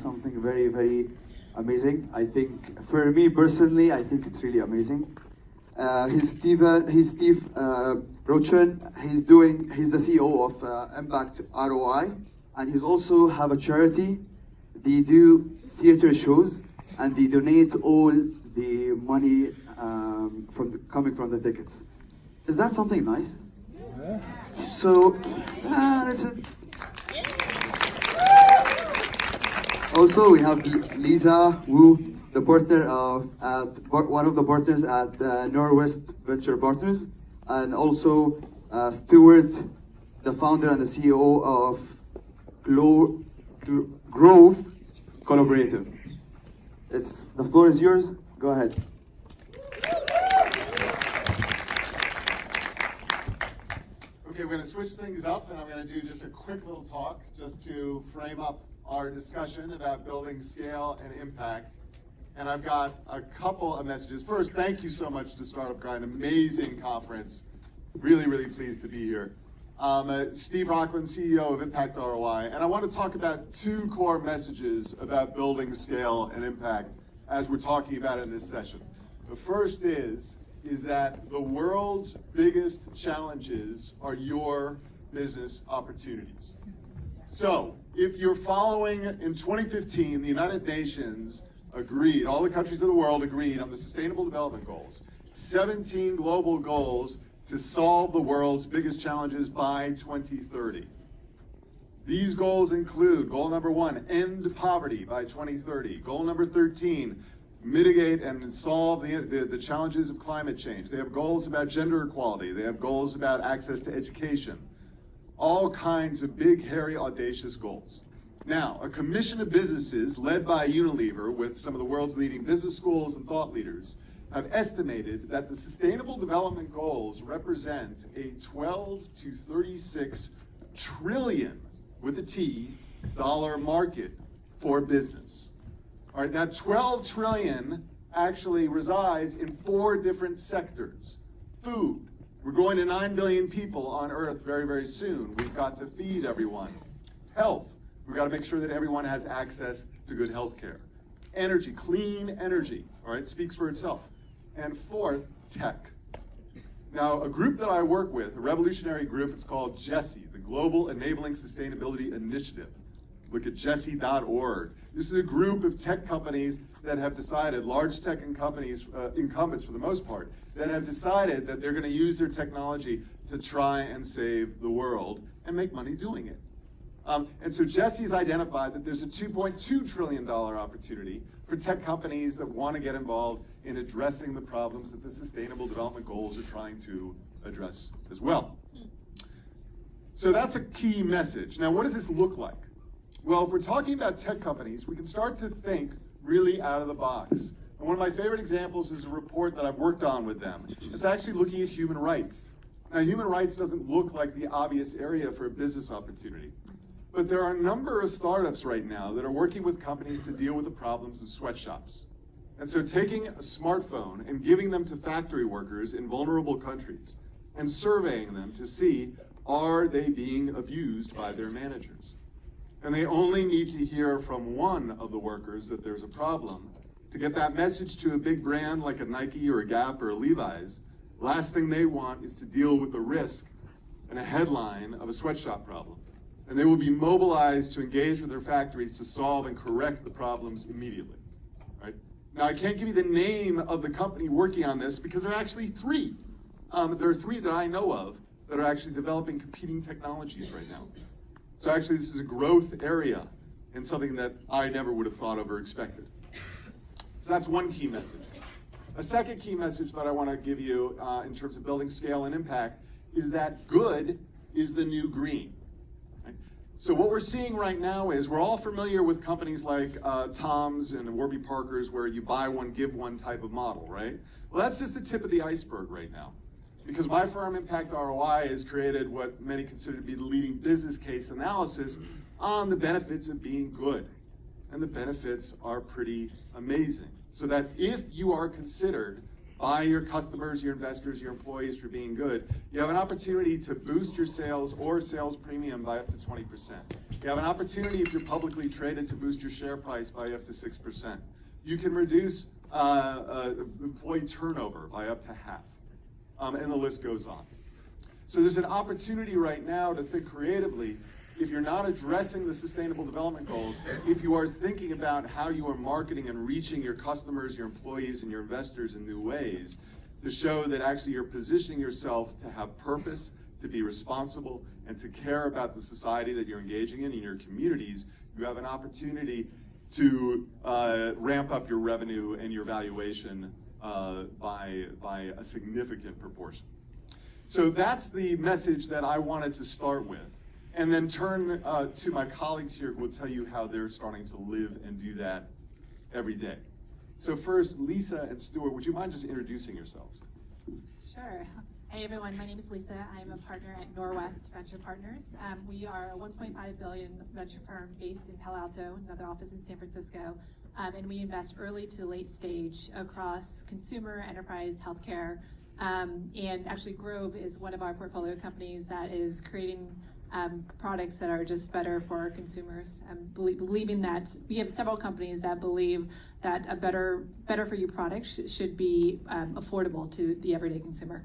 something very, very amazing. I think, for me personally, I think it's really amazing. He's Steve Rochen. He's the CEO of Impact ROI, and he's also have a charity. They do theater shows, and they donate all the money coming from the tickets. Is that something nice? Yeah. So, that's it. Also, we have Lisa Wu, the partner one of the partners at Norwest Venture Partners, and also Stuart, the founder and the CEO of Grove Collaborative. The floor is yours. Go ahead. Okay, we're going to switch things up, and I'm going to do just a quick little talk just to frame up our discussion about building scale and impact. And I've got a couple of messages. First, thank you so much to Startup Grind. Amazing conference. Really, really pleased to be here. Steve Rocklin, CEO of Impact ROI, and I want to talk about two core messages about building scale and impact as we're talking about in this session. The first is that the world's biggest challenges are your business opportunities. So, if you're following, in 2015, the United Nations agreed, all the countries of the world agreed on the Sustainable Development Goals, 17 global goals to solve the world's biggest challenges by 2030. These goals include goal number 1, end poverty by 2030. Goal number 13, mitigate and solve the challenges of climate change. They have goals about gender equality. They have goals about access to education. All kinds of big, hairy, audacious goals. Now, a commission of businesses led by Unilever with some of the world's leading business schools and thought leaders have estimated that the Sustainable Development Goals represent a 12 to 36 trillion, with a T, dollar market for business. All right, now 12 trillion actually resides in 4 different sectors. Food. We're going to 9 billion people on Earth very, very soon. We've got to feed everyone. Health. We've got to make sure that everyone has access to good health care. Energy, clean energy, all right, speaks for itself. And fourth, tech. Now, a group that I work with, a revolutionary group, it's called GESI, the Global Enabling Sustainability Initiative. Look at GESI.org. This is a group of tech companies that have decided, large tech companies, incumbents for the most part, that have decided that they're going to use their technology to try and save the world and make money doing it. And so GESI's identified that there's a $2.2 trillion opportunity for tech companies that want to get involved in addressing the problems that the Sustainable Development Goals are trying to address as well. So that's a key message. Now, what does this look like? Well, if we're talking about tech companies, we can start to think really out of the box. And one of my favorite examples is a report that I've worked on with them. It's actually looking at human rights. Now, human rights doesn't look like the obvious area for a business opportunity. But there are a number of startups right now that are working with companies to deal with the problems of sweatshops. And so taking a smartphone and giving them to factory workers in vulnerable countries and surveying them to see, are they being abused by their managers? And they only need to hear from one of the workers that there's a problem to get that message to a big brand like a Nike or a Gap or a Levi's. Last thing they want is to deal with the risk and a headline of a sweatshop problem. And they will be mobilized to engage with their factories to solve and correct the problems immediately. Right? Now, I can't give you the name of the company working on this because there are actually 3. There are 3 that I know of that are actually developing competing technologies right now. So actually, this is a growth area and something that I never would have thought of or expected. So that's one key message. A second key message that I want to give you in terms of building scale and impact is that good is the new green. So what we're seeing right now is we're all familiar with companies like Tom's and Warby Parker's, where you buy one, give one type of model, right? Well, that's just the tip of the iceberg right now. Because my firm, Impact ROI, has created what many consider to be the leading business case analysis on the benefits of being good. And the benefits are pretty amazing. So that if you are considered by your customers, your investors, your employees for being good, you have an opportunity to boost your sales or sales premium by up to 20%. You have an opportunity if you're publicly traded to boost your share price by up to 6%. You can reduce employee turnover by up to half, and the list goes on. So there's an opportunity right now to think creatively. If you're not addressing the Sustainable Development Goals, if you are thinking about how you are marketing and reaching your customers, your employees, and your investors in new ways, to show that actually you're positioning yourself to have purpose, to be responsible, and to care about the society that you're engaging in your communities, you have an opportunity to ramp up your revenue and your valuation by a significant proportion. So that's the message that I wanted to start with, and then turn to my colleagues here who will tell you how they're starting to live and do that every day. So first, Lisa and Stuart, would you mind just introducing yourselves? Sure. Hey everyone, my name is Lisa. I'm a partner at Norwest Venture Partners. We are a $1.5 billion venture firm based in Palo Alto, another office in San Francisco, and we invest early to late stage across consumer, enterprise, healthcare, and actually Grove is one of our portfolio companies that is creating products that are just better for our consumers. Believing that we have several companies that believe that a better for you product should be affordable to the everyday consumer.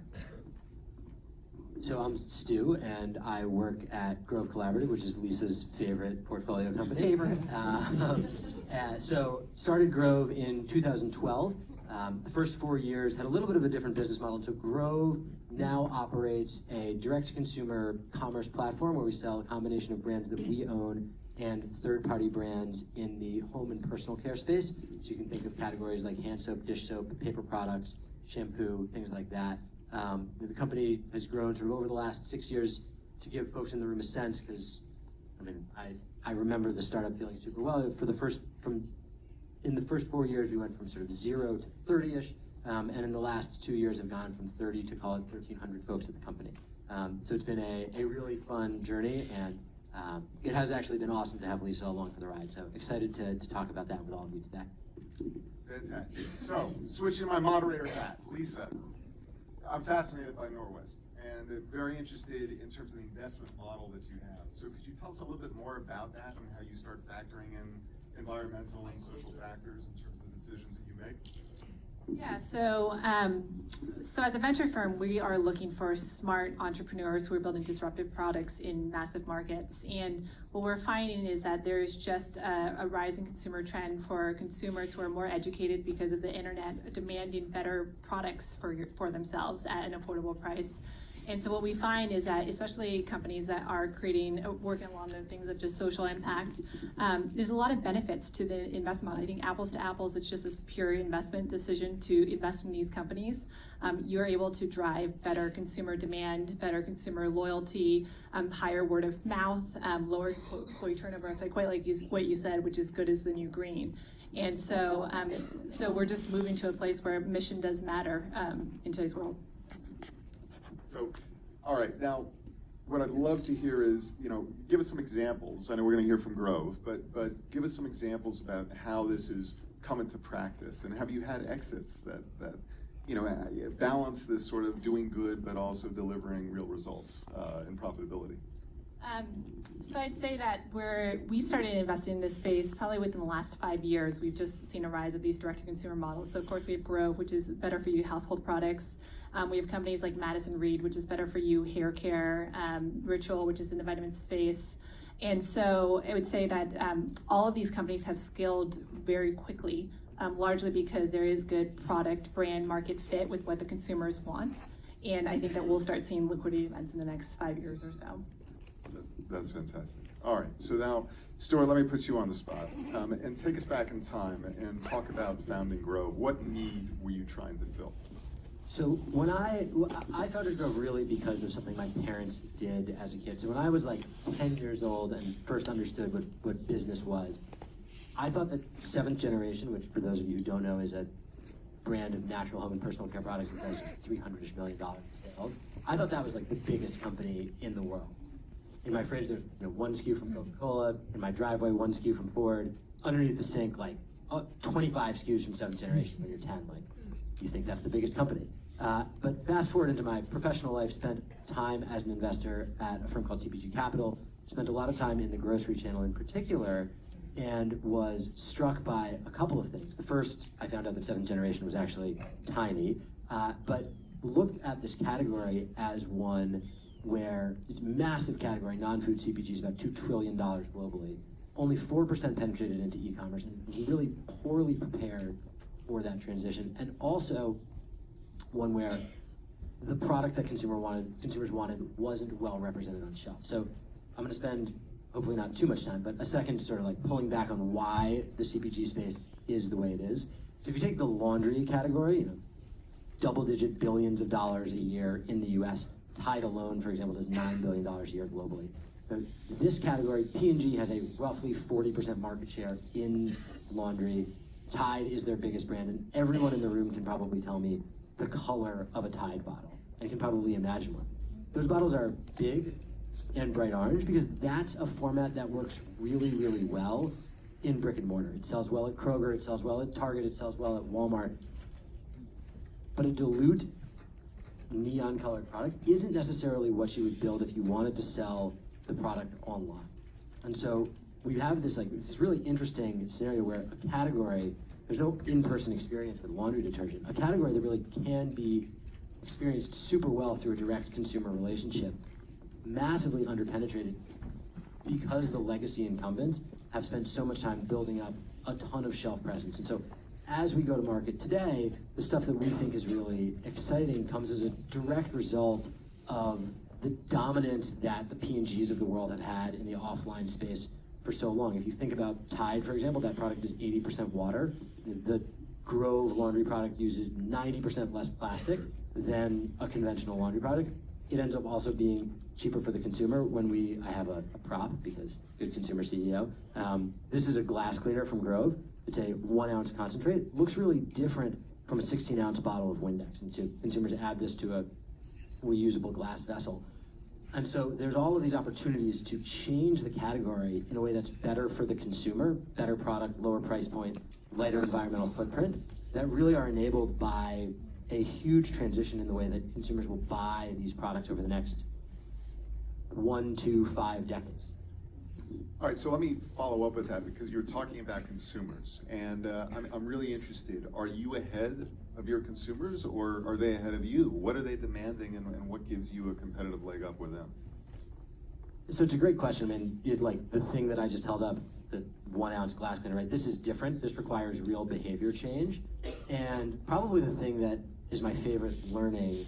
So I'm Stu, and I work at Grove Collaborative, which is Lisa's favorite portfolio company. Favorite. So started Grove in 2012. The first 4 years had a little bit of a different business model. So Grove now operates a direct-to-consumer commerce platform where we sell a combination of brands that we own and third-party brands in the home and personal care space. So you can think of categories like hand soap, dish soap, paper products, shampoo, things like that. The company has grown sort of over the last 6 years. To give folks in the room a sense, because I remember the startup feeling super well. In the first 4 years, we went from sort of 0 to 30-ish, and in the last 2 years have gone from 30 to call it 1,300 folks at the company. So it's been a really fun journey, and it has actually been awesome to have Lisa along for the ride. So excited to talk about that with all of you today. Fantastic. So, switching to my moderator hat, Lisa. I'm fascinated by Norwest and very interested in terms of the investment model that you have. So could you tell us a little bit more about that and how you start factoring in environmental and social factors in terms of the decisions that you make? Yeah, so as a venture firm, we are looking for smart entrepreneurs who are building disruptive products in massive markets. And what we're finding is that there's just a rising consumer trend for consumers who are more educated because of the internet, demanding better products for themselves at an affordable price. And so what we find is that, especially companies that are working along the things of just social impact, there's a lot of benefits to the investment model. I think apples to apples, it's just a pure investment decision to invest in these companies. You're able to drive better consumer demand, better consumer loyalty, higher word of mouth, lower employee turnover. So I quite like what you said, which is good as the new green. And so, so we're just moving to a place where mission does matter in today's world. So, all right, now, what I'd love to hear is, give us some examples. I know we're going to hear from Grove, but give us some examples about how this is come into practice, and have you had exits that balance this sort of doing good, but also delivering real results and profitability? So I'd say that we started investing in this space probably within the last 5 years. We've just seen a rise of these direct-to-consumer models. So of course we have Grove, which is better for you household products. We have companies like Madison Reed, which is better for you hair care, Ritual, which is in the vitamin space. And so I would say that all of these companies have scaled very quickly, largely because there is good product, brand, market fit with what the consumers want. And I think that we'll start seeing liquidity events in the next 5 years or so. That's fantastic. All right, so now, Stuart, let me put you on the spot and take us back in time and talk about founding Grove. What need were you trying to fill? So when I founded Grove really because of something my parents did as a kid. So when I was like 10 years old and first understood what business was, I thought that Seventh Generation, which for those of you who don't know is a brand of natural home and personal care products that does $300 million in sales, I thought that was like the biggest company in the world. In my fridge, there's one SKU from Coca-Cola. In my driveway, one SKU from Ford. Underneath the sink, like 25 SKUs from Seventh Generation when you're 10. Like, you think that's the biggest company. But fast forward into my professional life, spent time as an investor at a firm called TPG Capital, spent a lot of time in the grocery channel in particular, and was struck by a couple of things. The first, I found out that Seventh Generation was actually tiny, but looked at this category as one where it's a massive category. Non-food CPG is about $2 trillion globally. Only 4% penetrated into e-commerce, and really poorly prepared for that transition. And also one where the product that consumers wanted wasn't well represented on shelf. So I'm gonna spend, hopefully not too much time, but a second sort of like pulling back on why the CPG space is the way it is. So if you take the laundry category, double-digit billions of dollars a year in the US. Tide alone, for example, does $9 billion a year globally. So this category, P&G has a roughly 40% market share in laundry. Tide is their biggest brand, and everyone in the room can probably tell me the color of a Tide bottle, and can probably imagine one. Those bottles are big and bright orange because that's a format that works really, really well in brick and mortar. It sells well at Kroger, it sells well at Target, it sells well at Walmart. But a dilute, neon colored product isn't necessarily what you would build if you wanted to sell the product online. And so we have this really interesting scenario where a category, there's no in-person experience with laundry detergent, a category that really can be experienced super well through a direct consumer relationship, massively underpenetrated because the legacy incumbents have spent so much time building up a ton of shelf presence. And so as we go to market today, the stuff that we think is really exciting comes as a direct result of the dominance that the P&Gs of the world have had in the offline space for so long. If you think about Tide, for example, that product is 80% water. The Grove laundry product uses 90% less plastic than a conventional laundry product. It ends up also being cheaper for the consumer when I have a prop, because good consumer CEO. This is a glass cleaner from Grove. It's a 1 ounce concentrate. Looks really different from a 16 ounce bottle of Windex. And so consumers add this to a reusable glass vessel. And so there's all of these opportunities to change the category in a way that's better for the consumer, better product, lower price point, lighter environmental footprint, that really are enabled by a huge transition in the way that consumers will buy these products over the next 1 to 5 decades. All right, so let me follow up with that, because you're talking about consumers, and I'm really interested. Are you ahead of your consumers, or are they ahead of you? What are they demanding, and what gives you a competitive leg up with them? So it's a great question. I mean, like the thing that I just held up, the 1 ounce glass cleaner, right? This is different. This requires real behavior change. And probably the thing that is my favorite learning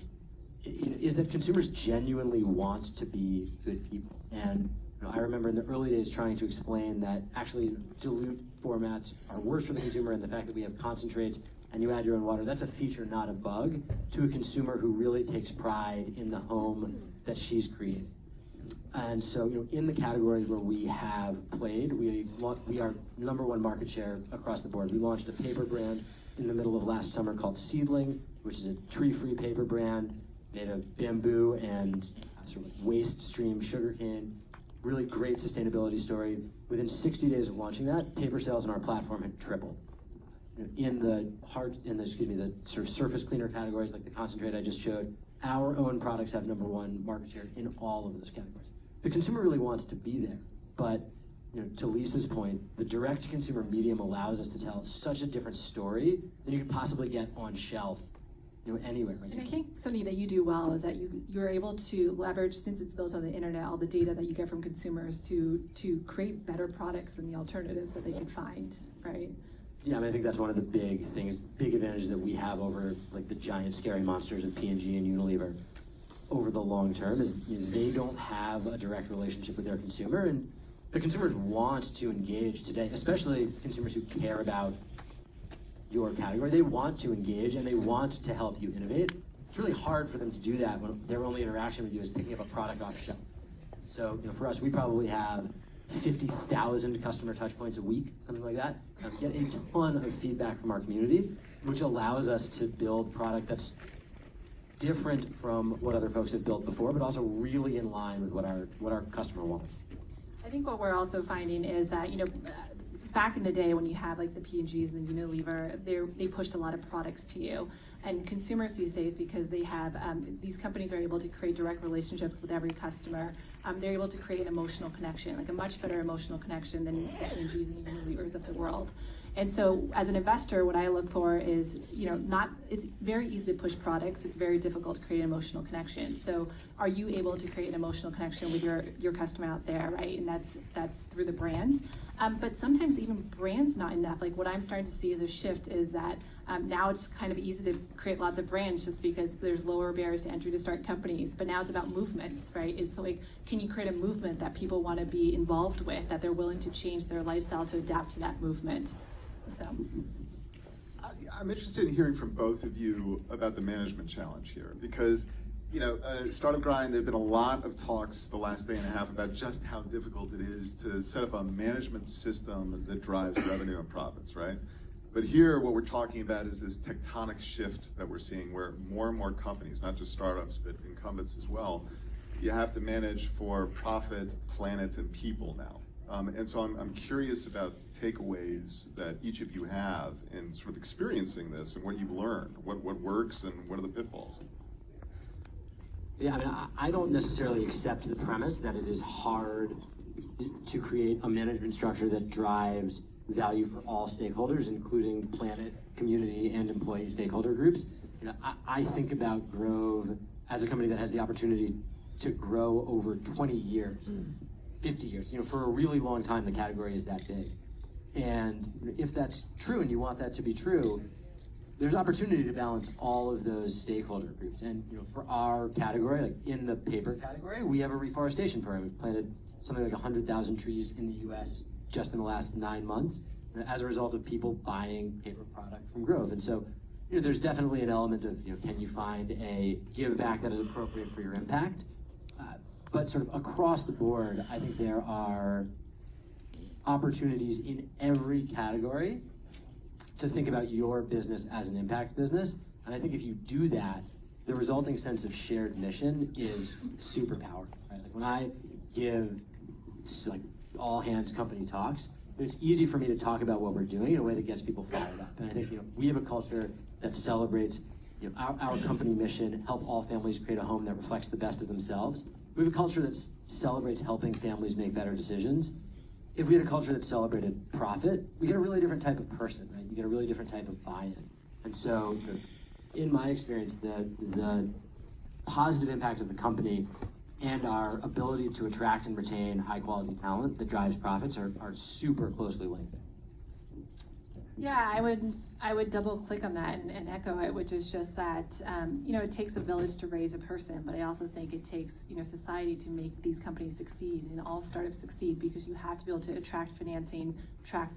is that consumers genuinely want to be good people. And I remember in the early days trying to explain that actually dilute formats are worse for the consumer, and the fact that we have concentrates and you add your own water, that's a feature, not a bug, to a consumer who really takes pride in the home that she's created. And so, in the categories where we have played, we are #1 market share across the board. We launched a paper brand in the middle of last summer called Seedling, which is a tree-free paper brand made of bamboo and sort of waste stream sugarcane. Really great sustainability story. Within 60 days of launching that, paper sales on our platform had tripled. In the sort of surface cleaner categories like the concentrate I just showed, our own products have #1 market share in all of those categories. The consumer really wants to be there, but to Lisa's point, the direct consumer medium allows us to tell such a different story than you could possibly get on shelf anywhere. Right? And I think something that you do well is that you're able to leverage, since it's built on the internet, all the data that you get from consumers to create better products than the alternatives that they could find, right? Yeah, I mean, I think that's one of the big advantages that we have over like the giant scary monsters of P&G and Unilever over the long term is they don't have a direct relationship with their consumer, and the consumers want to engage today, especially consumers who care about your category. They want to engage and they want to help you innovate. It's really hard for them to do that when their only interaction with you is picking up a product off the shelf. So for us, we probably have 50,000 customer touch points a week, something like that. Get a ton of feedback from our community, which allows us to build product that's different from what other folks have built before, but also really in line with what our customer wants. I think what we're also finding is that, back in the day when you have like the P&Gs and the Unilever, they pushed a lot of products to you. And consumers these days, because they have, these companies are able to create direct relationships with every customer, they're able to create an emotional connection, like a much better emotional connection than the Angies and even the Ubers of the world. And so as an investor, what I look for is, it's very easy to push products. It's very difficult to create an emotional connection. So are you able to create an emotional connection with your customer out there, right? And that's through the brand. But sometimes even brand's not enough. Like what I'm starting to see as a shift is that now it's kind of easy to create lots of brands just because there's lower barriers to entry to start companies. But now it's about movements, right? It's like, can you create a movement that people want to be involved with, that they're willing to change their lifestyle to adapt to that movement? So. I'm interested in hearing from both of you about the management challenge here, because Startup Grind, there have been a lot of talks the last day and a half about just how difficult it is to set up a management system that drives revenue and profits, right? But here, what we're talking about is this tectonic shift that we're seeing where more and more companies, not just startups, but incumbents as well, you have to manage for profit, planet, and people now. And so I'm curious about takeaways that each of you have in sort of experiencing this and what you've learned, what works and what are the pitfalls. Yeah, I mean, I don't necessarily accept the premise that it is hard to create a management structure that drives value for all stakeholders, including planet, community, and employee stakeholder groups. I think about Grove as a company that has the opportunity to grow over 20 years, 50 years. For a really long time, the category is that big. And if that's true, and you want that to be true, there's opportunity to balance all of those stakeholder groups. And for our category, like in the paper category, we have a reforestation program. We've planted something like 100,000 trees in the US just in the last 9 months as a result of people buying paper product from Grove. And so there's definitely an element of, can you find a give back that is appropriate for your impact? But sort of across the board, I think there are opportunities in every category to think about your business as an impact business. And I think if you do that, the resulting sense of shared mission is super powerful, right? Like when I give like all hands company talks, it's easy for me to talk about what we're doing in a way that gets people fired up. And I think we have a culture that celebrates our company mission, help all families create a home that reflects the best of themselves. We have a culture that celebrates helping families make better decisions. If we had a culture that celebrated profit, we get a really different type of person, right? You get a really different type of buy-in. And so, in my experience, the positive impact of the company and our ability to attract and retain high-quality talent that drives profits are super closely linked. Yeah, I would double click on that and echo it, which is just that, it takes a village to raise a person, but I also think it takes, society to make these companies succeed and all startups succeed, because you have to be able to attract financing,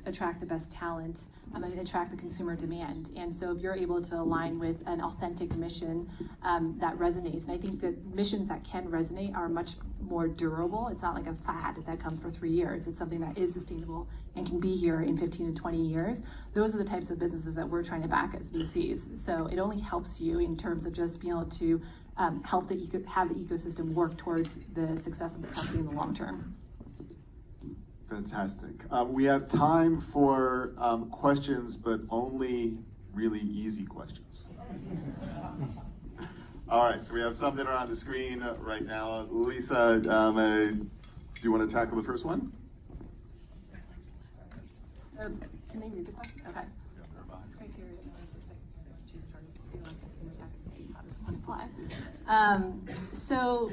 attract the best talent, and attract the consumer demand. And so if you're able to align with an authentic mission that resonates, and I think that missions that can resonate are much more durable. It's not like a fad that comes for 3 years. It's something that is sustainable and can be here in 15 to 20 years. Those are the types of businesses that we're trying to back as VCs. So it only helps you in terms of just being able to help have the ecosystem work towards the success of the company in the long term. Fantastic. We have time for questions, but only really easy questions. All right, so we have some that are on the screen right now. Lisa, do you want to tackle the first one? Can they read the question? Okay. So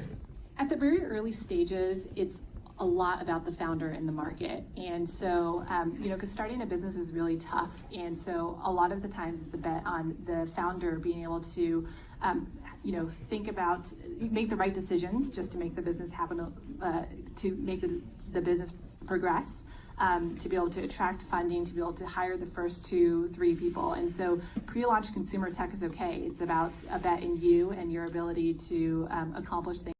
at the very early stages, it's a lot about the founder and the market. And so, because starting a business is really tough. And so a lot of the times it's a bet on the founder being able to, think about, make the right decisions just to make the business happen, to make the business progress. To be able to attract funding, to be able to hire the first 2-3 people. And so pre-launch consumer tech is okay. It's about a bet in you and your ability to accomplish things.